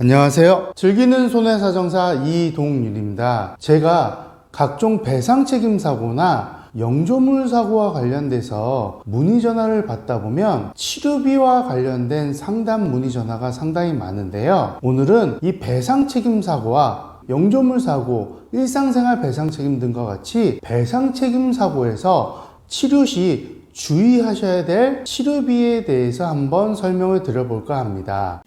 안녕하세요. 즐기는 손해사정사 이동윤입니다. 제가 각종 배상책임사고나 영조물 사고와 관련돼서 문의 전화를 받다 보면 치료비와 관련된 상담 문의 전화가 상당히 많은데요. 오늘은 이 배상책임사고와 영조물 사고, 일상생활 배상책임 등과 같이 배상책임사고에서 치료 시 주의하셔야 될 치료비에 대해서 한번 설명을 드려볼까 합니다.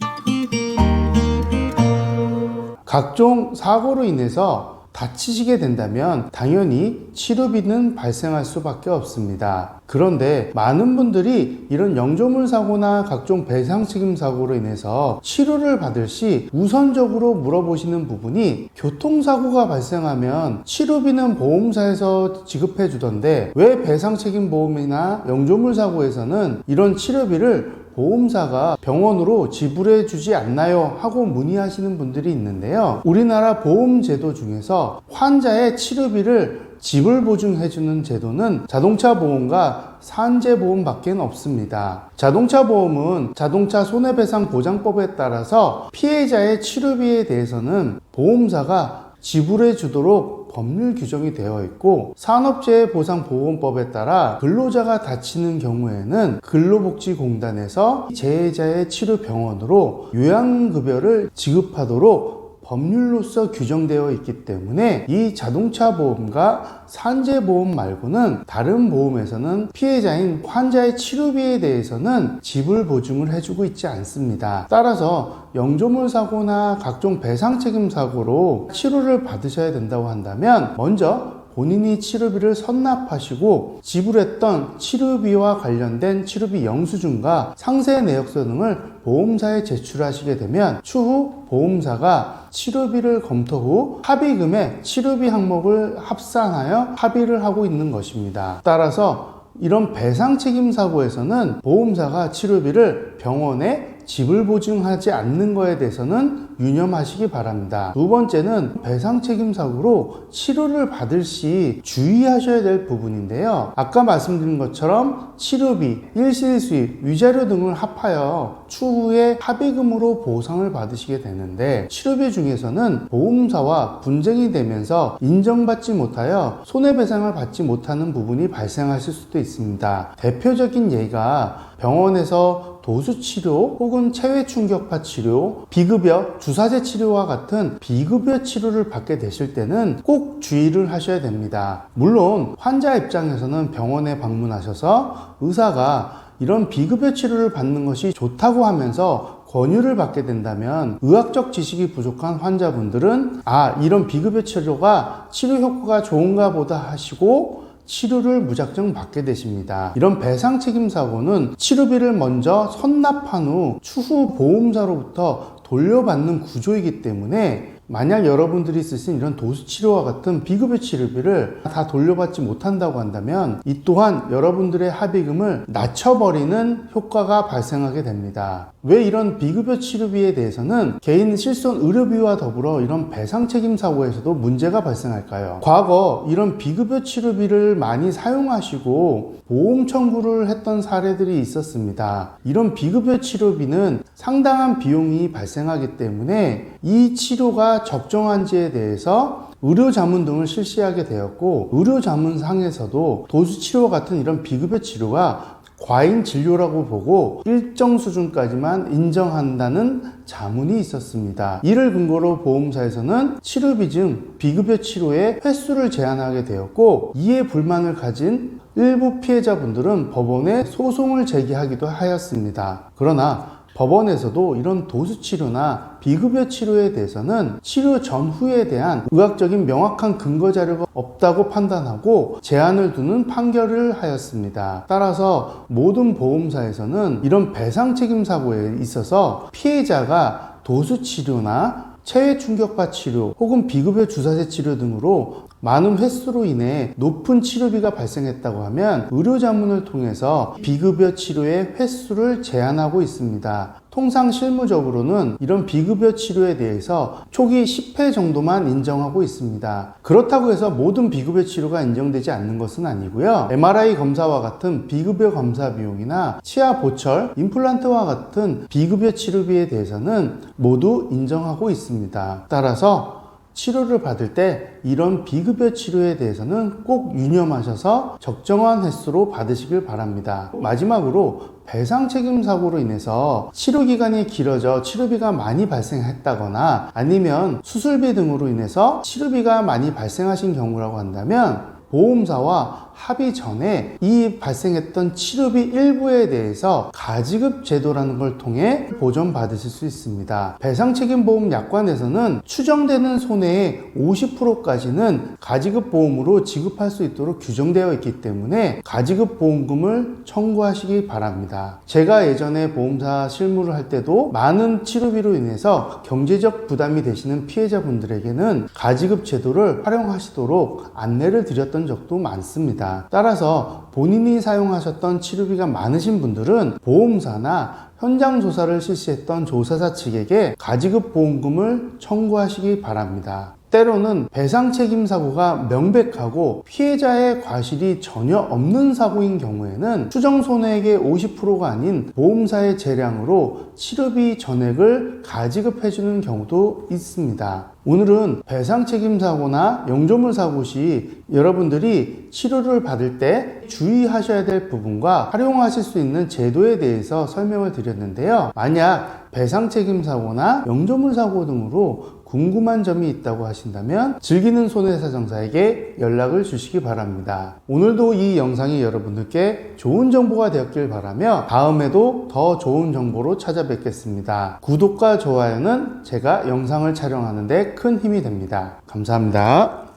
각종 사고로 인해서 다치시게 된다면 당연히 치료비는 발생할 수밖에 없습니다. 그런데 많은 분들이 이런 영조물 사고나 각종 배상책임 사고로 인해서 치료를 받을 시 우선적으로 물어보시는 부분이 교통사고가 발생하면 치료비는 보험사에서 지급해 주던데 왜 배상책임 보험이나 영조물 사고에서는 이런 치료비를 보험사가 병원으로 지불해 주지 않나요? 하고 문의하시는 분들이 있는데요. 우리나라 보험제도 중에서 환자의 치료비를 지불 보증해 주는 제도는 자동차 보험과 산재 보험밖에 없습니다. 자동차 보험은 자동차 손해배상 보장법에 따라서 피해자의 치료비에 대해서는 보험사가 지불해 주도록 법률 규정이 되어 있고, 산업재해보상보험법에 따라 근로자가 다치는 경우에는 근로복지공단에서 재해자의 치료병원으로 요양급여를 지급하도록 법률로서 규정되어 있기 때문에 이 자동차 보험과 산재 보험 말고는 다른 보험에서는 피해자인 환자의 치료비에 대해서는 지불 보증을 해주고 있지 않습니다. 따라서 영조물 사고나 각종 배상책임 사고로 치료를 받으셔야 된다고 한다면 먼저 본인이 치료비를 선납하시고 지불했던 치료비와 관련된 치료비 영수증과 상세 내역서 등을 보험사에 제출하시게 되면 추후 보험사가 치료비를 검토 후 합의금에 치료비 항목을 합산하여 합의를 하고 있는 것입니다. 따라서 이런 배상책임 사고에서는 보험사가 치료비를 병원에 지불 보증하지 않는 것에 대해서는 유념하시기 바랍니다. 두 번째는 배상책임 사고로 치료를 받을 시 주의하셔야 될 부분인데요. 아까 말씀드린 것처럼 치료비, 일실수입, 위자료 등을 합하여 추후에 합의금으로 보상을 받으시게 되는데 치료비 중에서는 보험사와 분쟁이 되면서 인정받지 못하여 손해배상을 받지 못하는 부분이 발생하실 수도 있습니다. 대표적인 예가 병원에서 도수치료 혹은 체외충격파 치료, 비급여, 주사제 치료와 같은 비급여 치료를 받게 되실 때는 꼭 주의를 하셔야 됩니다. 물론 환자 입장에서는 병원에 방문하셔서 의사가 이런 비급여 치료를 받는 것이 좋다고 하면서 권유를 받게 된다면 의학적 지식이 부족한 환자분들은 이런 비급여 치료가 치료 효과가 좋은가 보다 하시고 치료를 무작정 받게 되십니다. 이런 배상책임 사고는 치료비를 먼저 선납한 후 추후 보험사로부터 돌려받는 구조이기 때문에 만약 여러분들이 쓰신 이런 도수치료와 같은 비급여 치료비를 다 돌려받지 못한다고 한다면 이 또한 여러분들의 합의금을 낮춰버리는 효과가 발생하게 됩니다. 왜 이런 비급여 치료비에 대해서는 개인 실손 의료비와 더불어 이런 배상책임 사고에서도 문제가 발생할까요? 과거 이런 비급여 치료비를 많이 사용하시고 보험 청구를 했던 사례들이 있었습니다. 이런 비급여 치료비는 상당한 비용이 발생하기 때문에 이 치료가 적정한지에 대해서 의료자문 등을 실시하게 되었고, 의료자문상에서도 도수치료와 같은 이런 비급여 치료가 과잉 진료라고 보고 일정 수준까지만 인정한다는 자문이 있었습니다. 이를 근거로 보험사에서는 치료비 중 비급여 치료의 횟수를 제한하게 되었고, 이에 불만을 가진 일부 피해자분들은 법원에 소송을 제기하기도 하였습니다. 그러나 법원에서도 이런 도수치료나 비급여 치료에 대해서는 치료 전후에 대한 의학적인 명확한 근거 자료가 없다고 판단하고 제한을 두는 판결을 하였습니다. 따라서 모든 보험사에서는 이런 배상책임 사고에 있어서 피해자가 도수치료나 체외충격파 치료 혹은 비급여 주사제 치료 등으로 많은 횟수로 인해 높은 치료비가 발생했다고 하면 의료자문을 통해서 비급여 치료의 횟수를 제한하고 있습니다. 통상 실무적으로는 이런 비급여 치료에 대해서 초기 10회 정도만 인정하고 있습니다. 그렇다고 해서 모든 비급여 치료가 인정되지 않는 것은 아니고요. MRI 검사와 같은 비급여 검사 비용이나 치아 보철, 임플란트와 같은 비급여 치료비에 대해서는 모두 인정하고 있습니다. 따라서 치료를 받을 때 이런 비급여 치료에 대해서는 꼭 유념하셔서 적정한 횟수로 받으시길 바랍니다. 마지막으로 배상 책임 사고로 인해서 치료 기간이 길어져 치료비가 많이 발생했다거나 아니면 수술비 등으로 인해서 치료비가 많이 발생하신 경우라고 한다면 보험사와 합의 전에 이 발생했던 치료비 일부에 대해서 가지급 제도라는 걸 통해 보전받으실 수 있습니다. 배상책임보험 약관에서는 추정되는 손해의 50%까지는 가지급 보험으로 지급할 수 있도록 규정되어 있기 때문에 가지급 보험금을 청구하시기 바랍니다. 제가 예전에 보험사 실무를 할 때도 많은 치료비로 인해서 경제적 부담이 되시는 피해자분들에게는 가지급 제도를 활용하시도록 안내를 드렸던 적도 많습니다. 따라서 본인이 사용하셨던 치료비가 많으신 분들은 보험사나 현장 조사를 실시했던 조사사 측에게 가지급 보험금을 청구하시기 바랍니다. 때로는 배상 책임 사고가 명백하고 피해자의 과실이 전혀 없는 사고인 경우에는 추정 손해액의 50%가 아닌 보험사의 재량으로 치료비 전액을 가지급해주는 경우도 있습니다. 오늘은 배상 책임 사고나 영조물 사고 시 여러분들이 치료를 받을 때 주의하셔야 될 부분과 활용하실 수 있는 제도에 대해서 설명을 드렸는데요. 만약 배상 책임 사고나 영조물 사고 등으로 궁금한 점이 있다고 하신다면 즐기는 손해사정사에게 연락을 주시기 바랍니다. 오늘도 이 영상이 여러분들께 좋은 정보가 되었길 바라며 다음에도 더 좋은 정보로 찾아뵙겠습니다. 구독과 좋아요는 제가 영상을 촬영하는 데 큰 힘이 됩니다. 감사합니다.